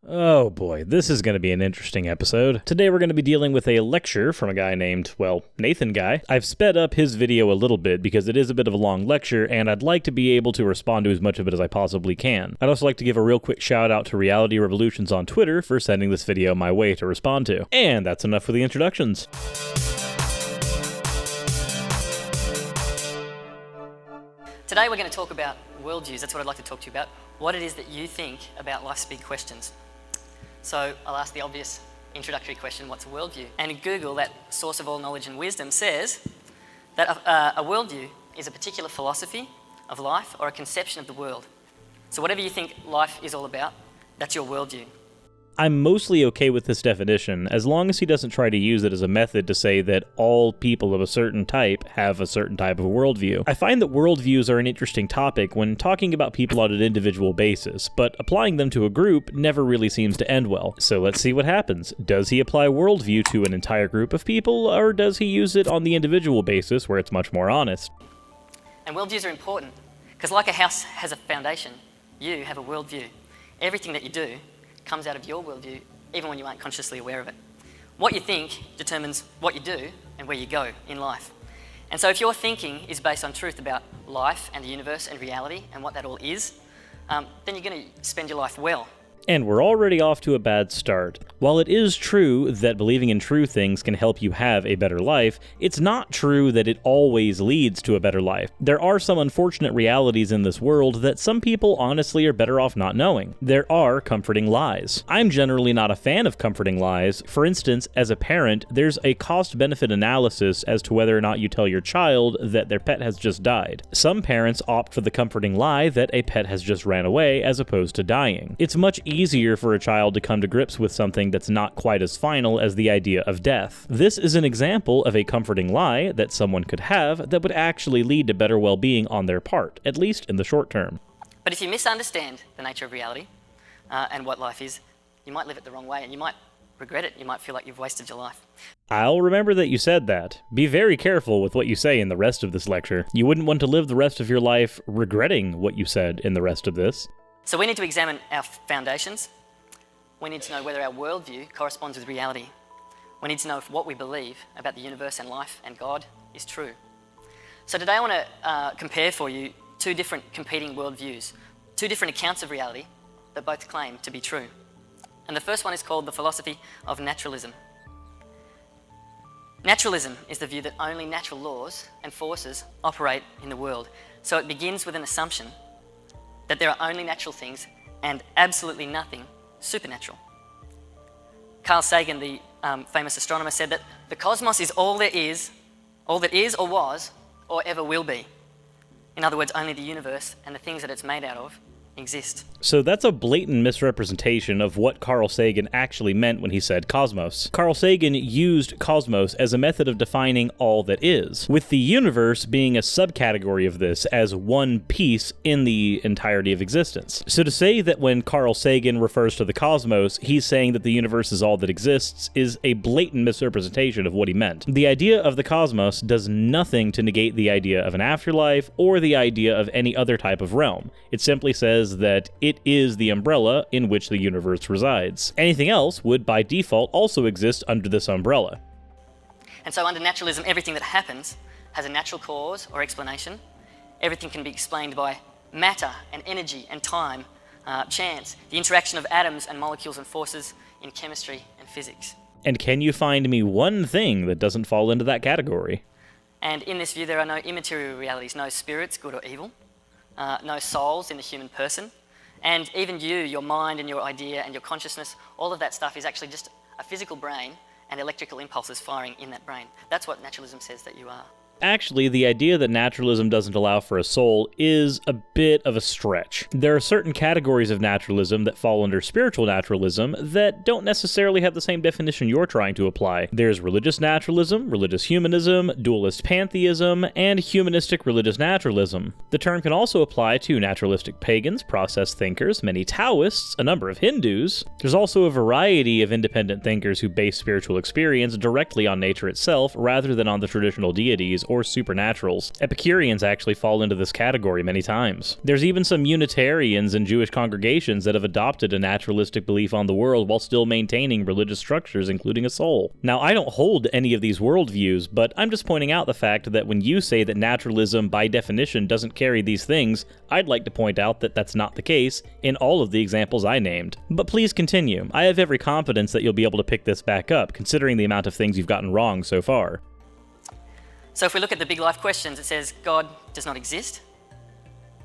Oh boy, this is going to be an interesting episode. Today we're going to be dealing with a lecture from a guy named, Nathan Guy. I've sped up his video a little bit because it is a bit of a long lecture, and I'd like to be able to respond to as much of it as I possibly can. I'd also like to give a real quick shout out to Reality Revolutions on Twitter for sending this video my way to respond to. And that's enough for the introductions. Today we're going to talk about worldviews. That's what I'd like to talk to you about. What it is that you think about life's big questions. So I'll ask the obvious introductory question, what's a worldview? And Google, that source of all knowledge and wisdom, says that a worldview is a particular philosophy of life or a conception of the world. So whatever you think life is all about, that's your worldview. I'm mostly okay with this definition, as long as he doesn't try to use it as a method to say that all people of a certain type have a certain type of worldview. I find that worldviews are an interesting topic when talking about people on an individual basis, but applying them to a group never really seems to end well. So let's see what happens. Does he apply worldview to an entire group of people, or does he use it on the individual basis where it's much more honest? And worldviews are important, because like a house has a foundation, you have a worldview. Everything that you do comes out of your worldview, even when you aren't consciously aware of it. What you think determines what you do and where you go in life. And so if your thinking is based on truth about life and the universe and reality and what that all is, then you're going to spend your life well. And we're already off to a bad start. While it is true that believing in true things can help you have a better life, it's not true that it always leads to a better life. There are some unfortunate realities in this world that some people honestly are better off not knowing. There are comforting lies. I'm generally not a fan of comforting lies. For instance, as a parent, there's a cost-benefit analysis as to whether or not you tell your child that their pet has just died. Some parents opt for the comforting lie that a pet has just ran away as opposed to dying. It's much easier for a child to come to grips with something that's not quite as final as the idea of death. This is an example of a comforting lie that someone could have that would actually lead to better well-being on their part, at least in the short term. But if you misunderstand the nature of reality and what life is, you might live it the wrong way and you might regret it. You might feel like you've wasted your life. I'll remember that you said that. Be very careful with what you say in the rest of this lecture. You wouldn't want to live the rest of your life regretting what you said in the rest of this. So we need to examine our foundations. We need to know whether our worldview corresponds with reality. We need to know if what we believe about the universe and life and God is true. So today I want to compare for you two different competing worldviews, two different accounts of reality that both claim to be true. And the first one is called the philosophy of naturalism. Naturalism is the view that only natural laws and forces operate in the world. So it begins with an assumption that there are only natural things and absolutely nothing supernatural. Carl Sagan, the famous astronomer, said that the cosmos is all that is or was or ever will be. In other words, only the universe and the things that it's made out of exist. So that's a blatant misrepresentation of what Carl Sagan actually meant when he said cosmos. Carl Sagan used cosmos as a method of defining all that is, with the universe being a subcategory of this as one piece in the entirety of existence. So to say that when Carl Sagan refers to the cosmos, he's saying that the universe is all that exists is a blatant misrepresentation of what he meant. The idea of the cosmos does nothing to negate the idea of an afterlife or the idea of any other type of realm. It simply says that it is the umbrella in which the universe resides. Anything else would, by default, also exist under this umbrella. And so under naturalism, everything that happens has a natural cause or explanation. Everything can be explained by matter and energy and time, chance, the interaction of atoms and molecules and forces in chemistry and physics. And can you find me one thing that doesn't fall into that category? And in this view, there are no immaterial realities, no spirits, good or evil, no souls in the human person, and even you, your mind and your idea and your consciousness, all of that stuff is actually just a physical brain and electrical impulses firing in that brain. That's what naturalism says that you are. Actually, the idea that naturalism doesn't allow for a soul is a bit of a stretch. There are certain categories of naturalism that fall under spiritual naturalism that don't necessarily have the same definition you're trying to apply. There's religious naturalism, religious humanism, dualist pantheism, and humanistic religious naturalism. The term can also apply to naturalistic pagans, process thinkers, many Taoists, a number of Hindus. There's also a variety of independent thinkers who base spiritual experience directly on nature itself rather than on the traditional deities or supernaturals. Epicureans actually fall into this category many times. There's even some Unitarians in Jewish congregations that have adopted a naturalistic belief on the world while still maintaining religious structures, including a soul. Now, I don't hold any of these worldviews, but I'm just pointing out the fact that when you say that naturalism by definition doesn't carry these things, I'd like to point out that that's not the case in all of the examples I named. But please continue. I have every confidence that you'll be able to pick this back up, considering the amount of things you've gotten wrong so far. So if we look at the big life questions, it says God does not exist,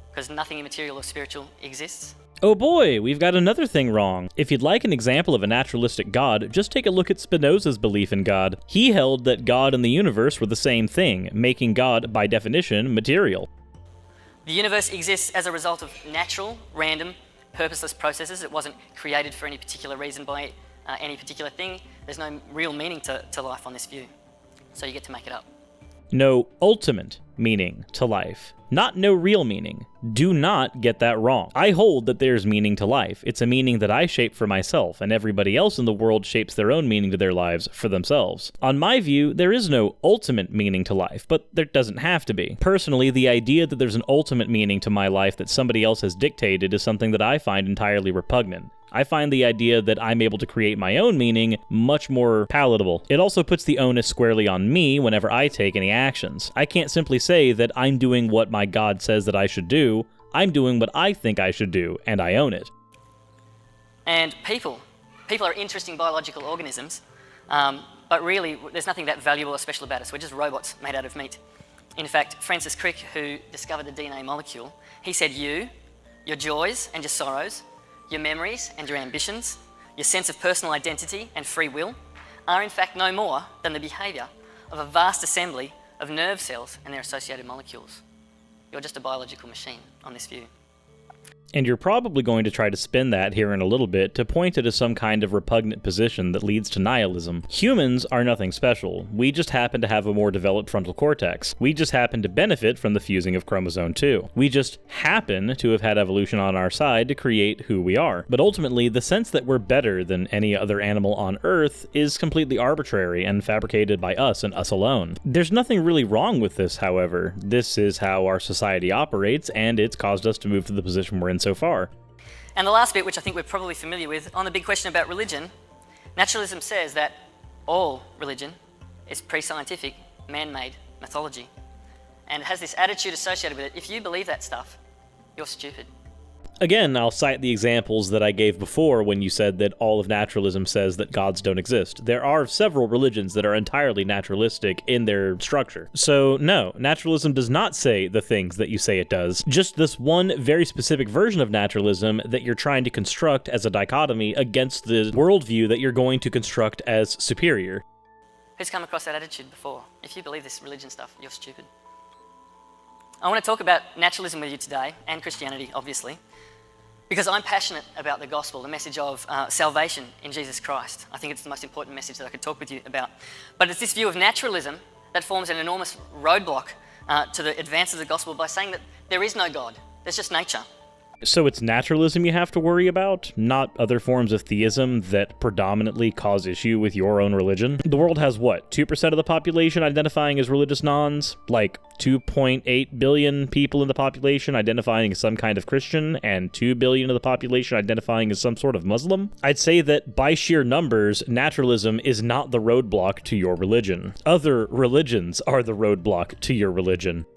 because nothing immaterial or spiritual exists. Oh boy, we've got another thing wrong. If you'd like an example of a naturalistic God, just take a look at Spinoza's belief in God. He held that God and the universe were the same thing, making God, by definition, material. The universe exists as a result of natural, random, purposeless processes. It wasn't created for any particular reason by any particular thing. There's no real meaning to life on this view. So you get to make it up. No ultimate meaning to life. Not no real meaning. Do not get that wrong. I hold that there's meaning to life. It's a meaning that I shape for myself, and everybody else in the world shapes their own meaning to their lives for themselves. On my view, there is no ultimate meaning to life, but there doesn't have to be. Personally, the idea that there's an ultimate meaning to my life that somebody else has dictated is something that I find entirely repugnant. I find the idea that I'm able to create my own meaning much more palatable. It also puts the onus squarely on me whenever I take any actions. I can't simply say that I'm doing what my God says that I should do. I'm doing what I think I should do, and I own it. And people are interesting biological organisms, but really there's nothing that valuable or special about us. We're just robots made out of meat. In fact, Francis Crick, who discovered the DNA molecule, he said you, your joys and your sorrows, your memories and your ambitions, your sense of personal identity and free will are in fact no more than the behaviour of a vast assembly of nerve cells and their associated molecules. You're just a biological machine on this view. And you're probably going to try to spin that here in a little bit to point it as some kind of repugnant position that leads to nihilism. Humans are nothing special. We just happen to have a more developed frontal cortex. We just happen to benefit from the fusing of chromosome 2. We just happen to have had evolution on our side to create who we are. But ultimately, the sense that we're better than any other animal on Earth is completely arbitrary and fabricated by us and us alone. There's nothing really wrong with this, however. This is how our society operates, and it's caused us to move to the position we're in so far. And the last bit, which I think we're probably familiar with, on the big question about religion, naturalism says that all religion is pre-scientific, man-made mythology. And it has this attitude associated with it. If you believe that stuff, you're stupid. Again, I'll cite the examples that I gave before when you said that all of naturalism says that gods don't exist. There are several religions that are entirely naturalistic in their structure. So no, naturalism does not say the things that you say it does. Just this one very specific version of naturalism that you're trying to construct as a dichotomy against the worldview that you're going to construct as superior. Who's come across that attitude before? If you believe this religion stuff, you're stupid. I want to talk about naturalism with you today, and Christianity, obviously, because I'm passionate about the gospel, the message of salvation in Jesus Christ. I think it's the most important message that I could talk with you about. But it's this view of naturalism that forms an enormous roadblock to the advance of the gospel by saying that there is no God, there's just nature. So it's naturalism you have to worry about, not other forms of theism that predominantly cause issue with your own religion? The world has what, 2% of the population identifying as religious nons? Like 2.8 billion people in the population identifying as some kind of Christian, and 2 billion of the population identifying as some sort of Muslim? I'd say that by sheer numbers, naturalism is not the roadblock to your religion. Other religions are the roadblock to your religion.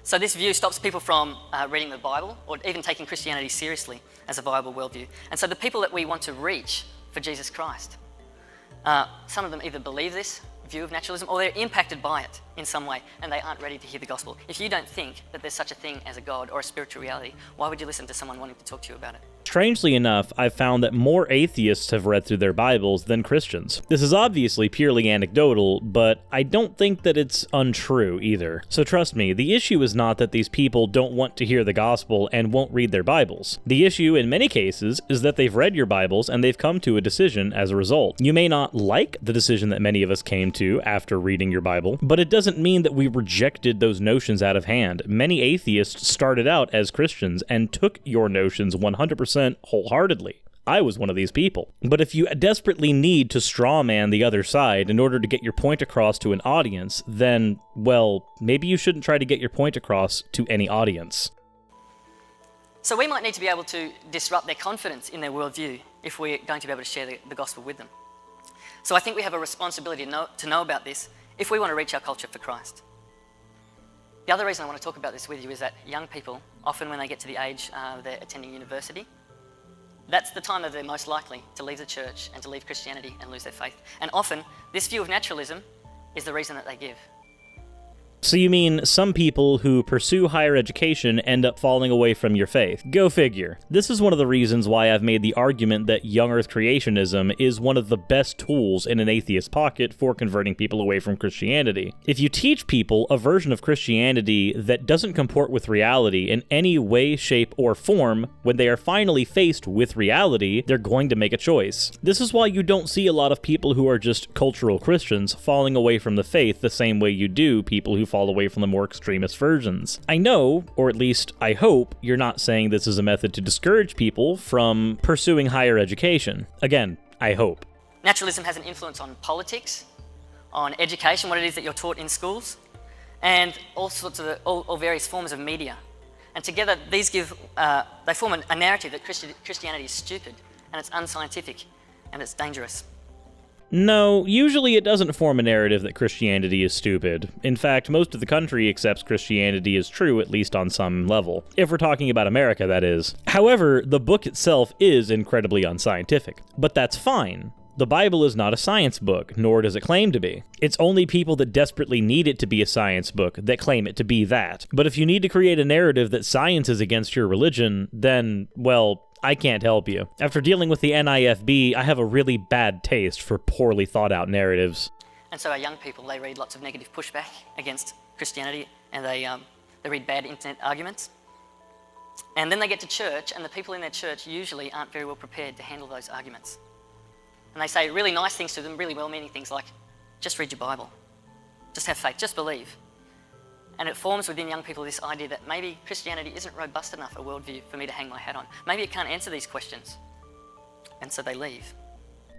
So this view stops people from reading the Bible or even taking Christianity seriously as a viable worldview. And so the people that we want to reach for Jesus Christ, some of them either believe this view of naturalism or they're impacted by it in some way and they aren't ready to hear the gospel. If you don't think that there's such a thing as a God or a spiritual reality, why would you listen to someone wanting to talk to you about it? Strangely enough, I've found that more atheists have read through their Bibles than Christians. This is obviously purely anecdotal, but I don't think that it's untrue either. So trust me, the issue is not that these people don't want to hear the gospel and won't read their Bibles. The issue, in many cases, is that they've read your Bibles and they've come to a decision as a result. You may not like the decision that many of us came to after reading your Bible, but it doesn't mean that we rejected those notions out of hand. Many atheists started out as Christians and took your notions 100% wholeheartedly. I was one of these people. But if you desperately need to strawman the other side in order to get your point across to an audience, then, well, maybe you shouldn't try to get your point across to any audience. So we might need to be able to disrupt their confidence in their worldview if we're going to be able to share the gospel with them. So I think we have a responsibility to know about this if we want to reach our culture for Christ. The other reason I want to talk about this with you is that young people, often when they get to the age they're attending university, that's the time that they're most likely to leave the church and to leave Christianity and lose their faith. And often, this view of naturalism is the reason that they give. So you mean some people who pursue higher education end up falling away from your faith? Go figure. This is one of the reasons why I've made the argument that young earth creationism is one of the best tools in an atheist pocket for converting people away from Christianity. If you teach people a version of Christianity that doesn't comport with reality in any way, shape, or form, when they are finally faced with reality, they're going to make a choice. This is why you don't see a lot of people who are just cultural Christians falling away from the faith the same way you do people who fall away from the more extremist versions. I know, or at least I hope, you're not saying this is a method to discourage people from pursuing higher education. Again, I hope. Naturalism has an influence on politics, on education, what it is that you're taught in schools, and all sorts of all various forms of media. And together, these they form a narrative that Christianity is stupid, and it's unscientific, and it's dangerous. No, usually it doesn't form a narrative that Christianity is stupid. In fact, most of the country accepts Christianity as true, at least on some level. If we're talking about America, that is. However, the book itself is incredibly unscientific. But that's fine. The Bible is not a science book, nor does it claim to be. It's only people that desperately need it to be a science book that claim it to be that. But if you need to create a narrative that science is against your religion, then, well, I can't help you. After dealing with the NIFB, I have a really bad taste for poorly thought out narratives. And so our young people, they read lots of negative pushback against Christianity, and they read bad internet arguments. And then they get to church, and the people in their church usually aren't very well prepared to handle those arguments. And they say really nice things to them, really well-meaning things like, just read your Bible, just have faith, just believe. And it forms within young people this idea that maybe Christianity isn't robust enough a worldview for me to hang my hat on. Maybe it can't answer these questions. And so they leave.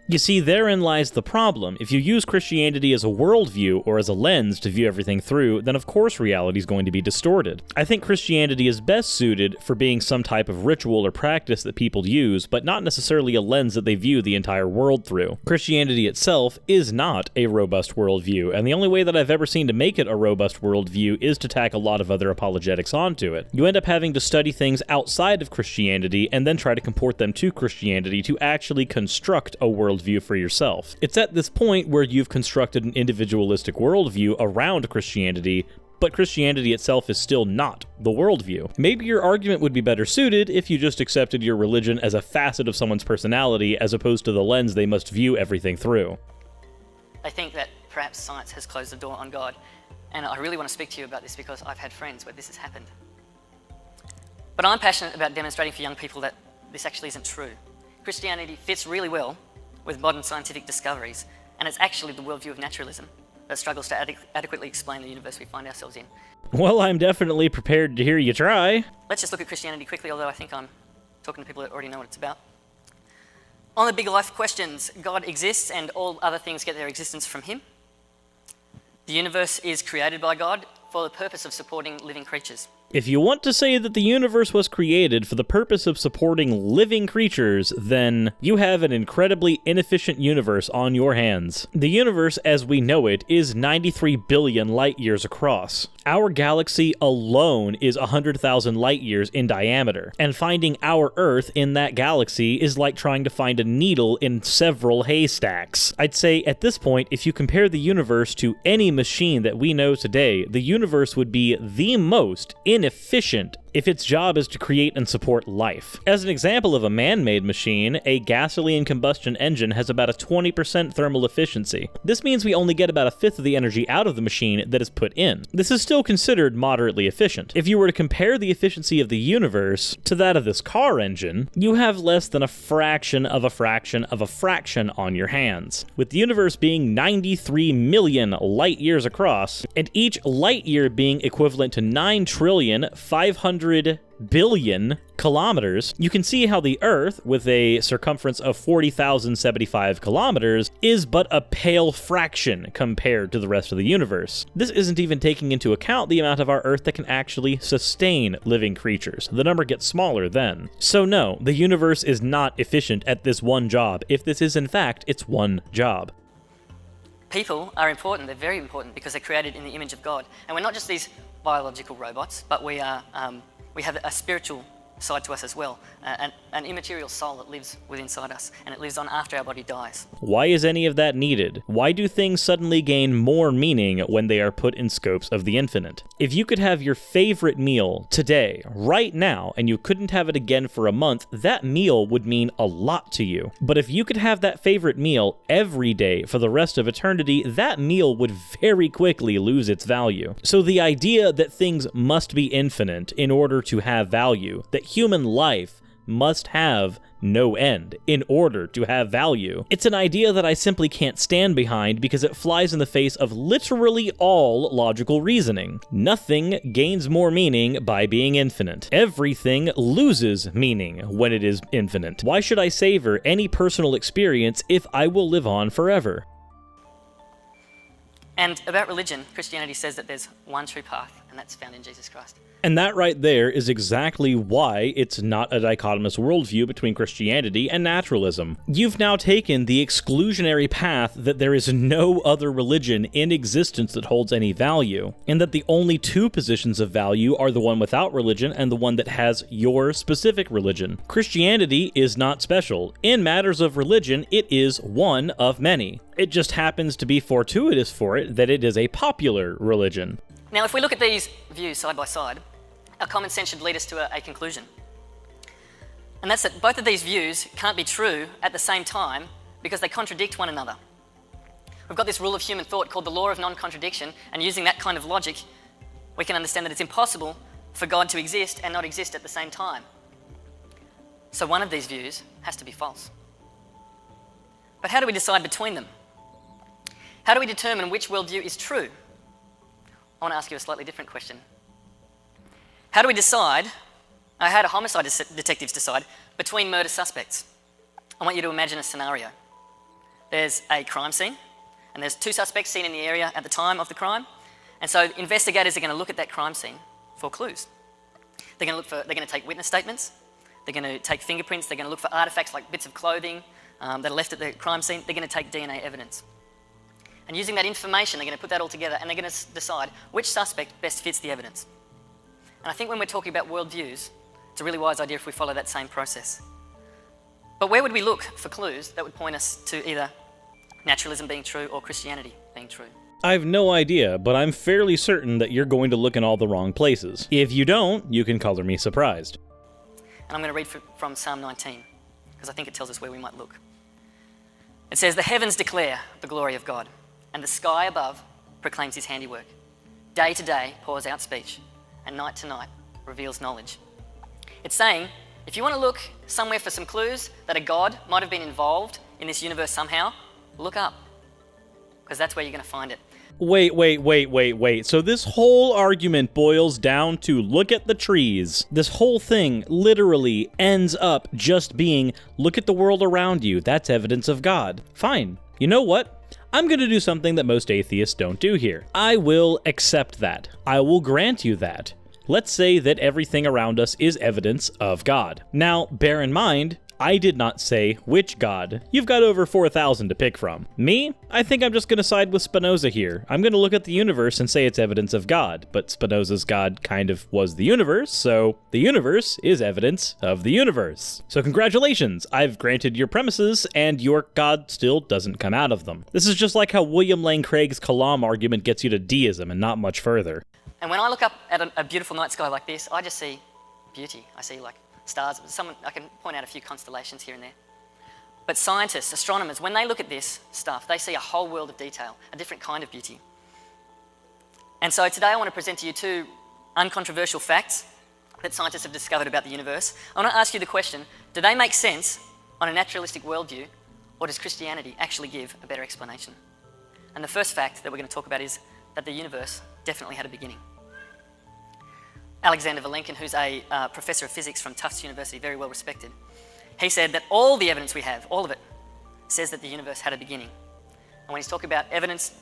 You see, therein lies the problem. If you use Christianity as a worldview or as a lens to view everything through, then of course reality is going to be distorted. I think Christianity is best suited for being some type of ritual or practice that people use, but not necessarily a lens that they view the entire world through. Christianity itself is not a robust worldview, and the only way that I've ever seen to make it a robust worldview is to tack a lot of other apologetics onto it. You end up having to study things outside of Christianity and then try to comport them to Christianity to actually construct a worldview for yourself. It's at this point where you've constructed an individualistic worldview around Christianity, but Christianity itself is still not the worldview. Maybe your argument would be better suited if you just accepted your religion as a facet of someone's personality as opposed to the lens they must view everything through. I think that perhaps science has closed the door on God, and I really want to speak to you about this because I've had friends where this has happened. But I'm passionate about demonstrating for young people that this actually isn't true. Christianity fits really well with modern scientific discoveries, and it's actually the worldview of naturalism that struggles to adequately explain the universe we find ourselves in. Well, I'm definitely prepared to hear you try. Let's just look at Christianity quickly, although I think I'm talking to people that already know what it's about. On the big life questions, God exists and all other things get their existence from him. The universe is created by God for the purpose of supporting living creatures. If you want to say that the universe was created for the purpose of supporting living creatures, then you have an incredibly inefficient universe on your hands. The universe as we know it is 93 billion light years across. Our galaxy alone is 100,000 light years in diameter, and finding our Earth in that galaxy is like trying to find a needle in several haystacks. I'd say at this point, if you compare the universe to any machine that we know today, the universe would be the most inefficient if its job is to create and support life. As an example of a man-made machine, a gasoline combustion engine has about a 20% thermal efficiency. This means we only get about a fifth of the energy out of the machine that is put in. This is still considered moderately efficient. If you were to compare the efficiency of the universe to that of this car engine, you have less than a fraction of a fraction of a fraction on your hands. With the universe being 93 million light years across, and each light year being equivalent to 9 trillion 1,500,000,000,000 kilometers, you can see how the Earth, with a circumference of 40,075 kilometers, is but a pale fraction compared to the rest of the universe. This isn't even taking into account the amount of our Earth that can actually sustain living creatures. The number gets smaller then. So no, the universe is not efficient at this one job, if this is in fact its one job. People are important, they're very important, because they're created in the image of God. And we're not just these biological robots, but we have a spiritual side to us as well, an immaterial soul that lives within inside us, and it lives on after our body dies. Why is any of that needed? Why do things suddenly gain more meaning when they are put in scopes of the infinite? If you could have your favorite meal today, right now, and you couldn't have it again for a month, that meal would mean a lot to you. But if you could have that favorite meal every day for the rest of eternity, that meal would very quickly lose its value. So the idea that things must be infinite in order to have value, that human life must have no end in order to have value, it's an idea that I simply can't stand behind because it flies in the face of literally all logical reasoning. Nothing gains more meaning by being infinite. Everything loses meaning when it is infinite. Why should I savor any personal experience if I will live on forever? And about religion, Christianity says that there's one true path, and that's found in Jesus Christ. And that right there is exactly why it's not a dichotomous worldview between Christianity and naturalism. You've now taken the exclusionary path that there is no other religion in existence that holds any value, and that the only two positions of value are the one without religion and the one that has your specific religion. Christianity is not special. In matters of religion, it is one of many. It just happens to be fortuitous for it that it is a popular religion. Now, if we look at these views side by side, our common sense should lead us to a conclusion. And that's that both of these views can't be true at the same time because they contradict one another. We've got this rule of human thought called the law of non-contradiction, and using that kind of logic, we can understand that it's impossible for God to exist and not exist at the same time. So one of these views has to be false. But how do we decide between them? How do we determine which worldview is true? I want to ask you a slightly different question. How do we decide, how do homicide detectives decide between murder suspects? I want you to imagine a scenario. There's a crime scene, and there's two suspects seen in the area at the time of the crime, and so investigators are going to look at that crime scene for clues. They're going to take witness statements, they're going to take fingerprints, they're going to look for artifacts like bits of clothing that are left at the crime scene, they're going to take DNA evidence. And using that information, they're going to put that all together and they're going to decide which suspect best fits the evidence. And I think when we're talking about worldviews, it's a really wise idea if we follow that same process. But where would we look for clues that would point us to either naturalism being true or Christianity being true? I have no idea, but I'm fairly certain that you're going to look in all the wrong places. If you don't, you can color me surprised. And I'm going to read from Psalm 19, because I think it tells us where we might look. It says, "The heavens declare the glory of God, and the sky above proclaims his handiwork. Day to day pours out speech, and night to night reveals knowledge." It's saying, if you want to look somewhere for some clues that a God might have been involved in this universe somehow, look up, because that's where you're going to find it. Wait. So this whole argument boils down to look at the trees. This whole thing literally ends up just being, look at the world around you. That's evidence of God. Fine. You know what? I'm going to do something that most atheists don't do here. I will accept that. I will grant you that. Let's say that everything around us is evidence of God. Now, bear in mind, I did not say which God. You've got over 4,000 to pick from. Me? I think I'm just going to side with Spinoza here. I'm going to look at the universe and say it's evidence of God, but Spinoza's God kind of was the universe, so the universe is evidence of the universe. So congratulations, I've granted your premises, and your God still doesn't come out of them. This is just like how William Lane Craig's Kalam argument gets you to deism and not much further. And when I look up at a beautiful night sky like this, I just see beauty. I see like stars. I can point out a few constellations here and there. But scientists, astronomers, when they look at this stuff, they see a whole world of detail, a different kind of beauty. And so today I want to present to you two uncontroversial facts that scientists have discovered about the universe. I want to ask you the question, do they make sense on a naturalistic worldview, or does Christianity actually give a better explanation? And the first fact that we're going to talk about is that the universe definitely had a beginning. Alexander Vilenkin, who's a professor of physics from Tufts University, very well respected, he said that all the evidence we have, all of it, says that the universe had a beginning. And when he's talking about evidence,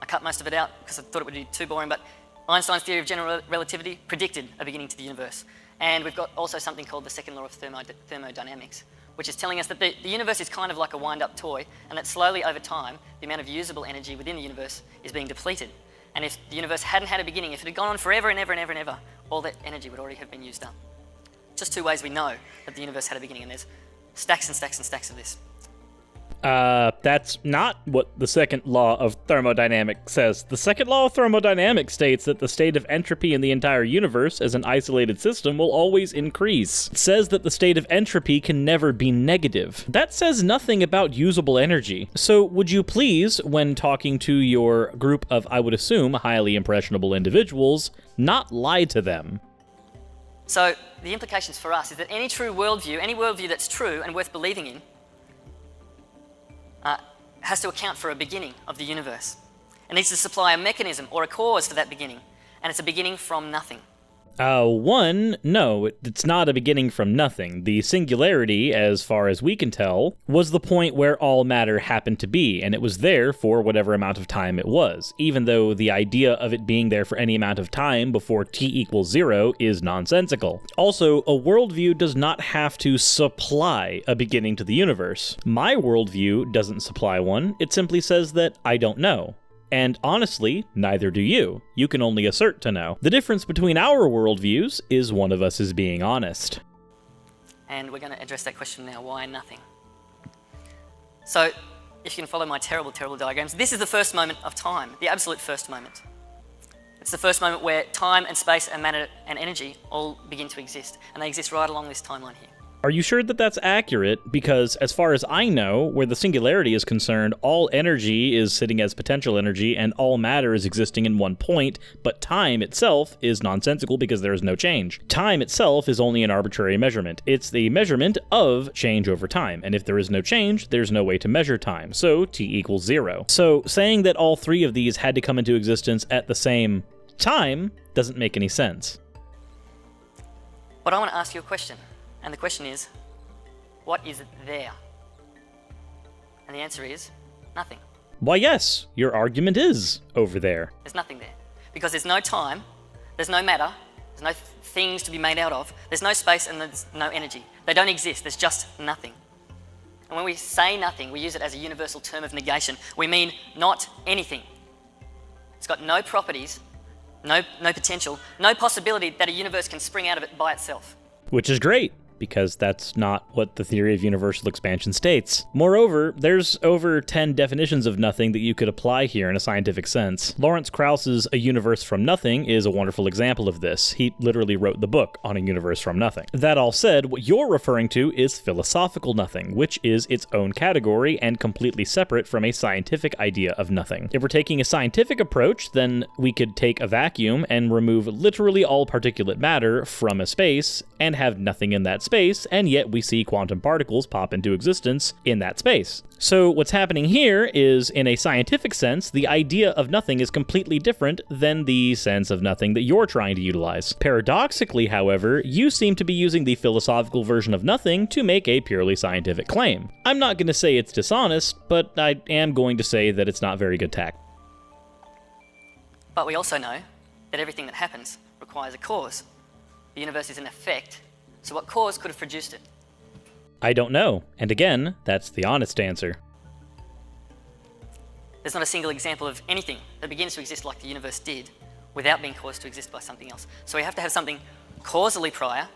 I cut most of it out because I thought it would be too boring, but Einstein's theory of general relativity predicted a beginning to the universe. And we've got also something called the second law of thermodynamics, which is telling us that the universe is kind of like a wind-up toy, and that slowly over time, the amount of usable energy within the universe is being depleted. And if the universe hadn't had a beginning, if it had gone on forever and ever and ever and ever, all that energy would already have been used up. Just two ways we know that the universe had a beginning, and there's stacks and stacks and stacks of this. That's not what the second law of thermodynamics says. The second law of thermodynamics states that the state of entropy in the entire universe as an isolated system will always increase. It says that the state of entropy can never be negative. That says nothing about usable energy. So would you please, when talking to your group of, I would assume, highly impressionable individuals, not lie to them? So the implications for us is that any true worldview, any worldview that's true and worth believing in, has to account for a beginning of the universe. It needs to supply a mechanism or a cause for that beginning, and it's a beginning from nothing. No, it's not a beginning from nothing. The singularity, as far as we can tell, was the point where all matter happened to be, and it was there for whatever amount of time it was, even though the idea of it being there for any amount of time before t equals 0 is nonsensical. Also, a worldview does not have to supply a beginning to the universe. My worldview doesn't supply one, it simply says that I don't know. And honestly, neither do you. You can only assert to know. The difference between our worldviews is one of us is being honest. And we're going to address that question now, why nothing? So, if you can follow my terrible, terrible diagrams, this is the first moment of time, the absolute first moment. It's the first moment where time and space and matter and energy all begin to exist, and they exist right along this timeline here. Are you sure that that's accurate? Because as far as I know, where the singularity is concerned, all energy is sitting as potential energy and all matter is existing in one point, but time itself is nonsensical because there is no change. Time itself is only an arbitrary measurement. It's the measurement of change over time, and if there is no change, there's no way to measure time, so t equals 0. So saying that all three of these had to come into existence at the same time doesn't make any sense. But I want to ask you a question. And the question is, what is there? And the answer is, nothing. Why yes, your argument is over there. There's nothing there. Because there's no time, there's no matter, there's no things to be made out of, there's no space and there's no energy. They don't exist, there's just nothing. And when we say nothing, we use it as a universal term of negation. We mean not anything. It's got no properties, no potential, no possibility that a universe can spring out of it by itself. Which is great, because that's not what the theory of universal expansion states. Moreover, there's over 10 definitions of nothing that you could apply here in a scientific sense. Lawrence Krauss's A Universe from Nothing is a wonderful example of this. He literally wrote the book on a universe from nothing. That all said, what you're referring to is philosophical nothing, which is its own category and completely separate from a scientific idea of nothing. If we're taking a scientific approach, then we could take a vacuum and remove literally all particulate matter from a space and have nothing in that space, and yet we see quantum particles pop into existence in that space. So what's happening here is, in a scientific sense, the idea of nothing is completely different than the sense of nothing that you're trying to utilize. Paradoxically, however, you seem to be using the philosophical version of nothing to make a purely scientific claim. I'm not going to say it's dishonest, but I am going to say that it's not very good tact. But we also know that everything that happens requires a cause. The universe is an effect. So what cause could have produced it? I don't know. And again, that's the honest answer. There's not a single example of anything that begins to exist like the universe did without being caused to exist by something else. So we have to have something causally prior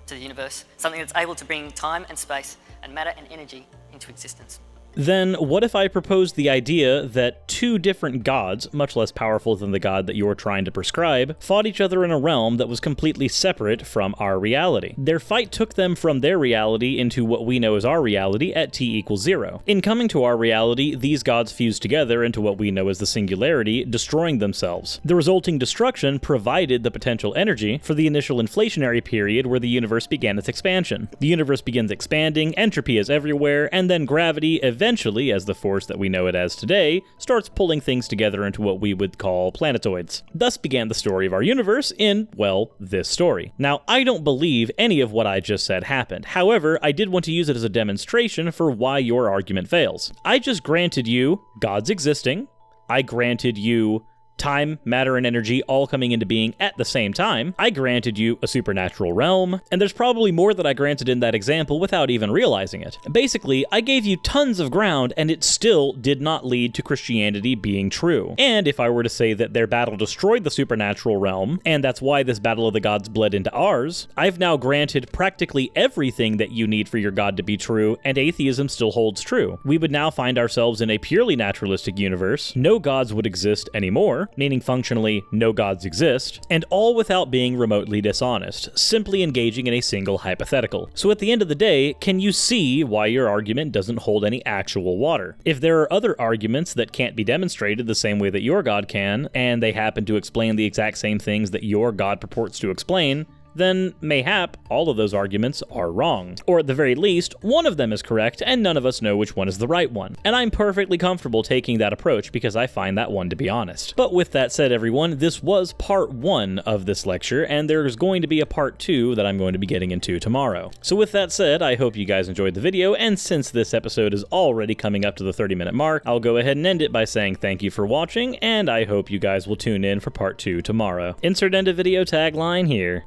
to the universe, something that's able to bring time and space and matter and energy into existence. Then what if I proposed the idea that two different gods, much less powerful than the god that you're trying to prescribe, fought each other in a realm that was completely separate from our reality? Their fight took them from their reality into what we know as our reality at t equals 0. In coming to our reality, these gods fused together into what we know as the singularity, destroying themselves. The resulting destruction provided the potential energy for the initial inflationary period where the universe began its expansion. The universe begins expanding, entropy is everywhere, and then gravity eventually, as the force that we know it as today, starts pulling things together into what we would call planetoids. Thus began the story of our universe in, well, this story. Now, I don't believe any of what I just said happened. However, I did want to use it as a demonstration for why your argument fails. I just granted you God's existing. I granted you time, matter, and energy all coming into being at the same time. I granted you a supernatural realm, and there's probably more that I granted in that example without even realizing it. Basically, I gave you tons of ground, and it still did not lead to Christianity being true. And if I were to say that their battle destroyed the supernatural realm, and that's why this battle of the gods bled into ours, I've now granted practically everything that you need for your God to be true, and atheism still holds true. We would now find ourselves in a purely naturalistic universe. No gods would exist anymore, meaning functionally no gods exist, and all without being remotely dishonest, simply engaging in a single hypothetical. So at the end of the day, can you see why your argument doesn't hold any actual water? If there are other arguments that can't be demonstrated the same way that your God can, and they happen to explain the exact same things that your God purports to explain, then mayhap all of those arguments are wrong. Or at the very least, one of them is correct and none of us know which one is the right one. And I'm perfectly comfortable taking that approach because I find that one to be honest. But with that said, everyone, this was part 1 of this lecture, and there's going to be a part 2 that I'm going to be getting into tomorrow. So with that said, I hope you guys enjoyed the video, and since this episode is already coming up to the 30-minute mark, I'll go ahead and end it by saying thank you for watching, and I hope you guys will tune in for part 2 tomorrow. Insert end of video tagline here.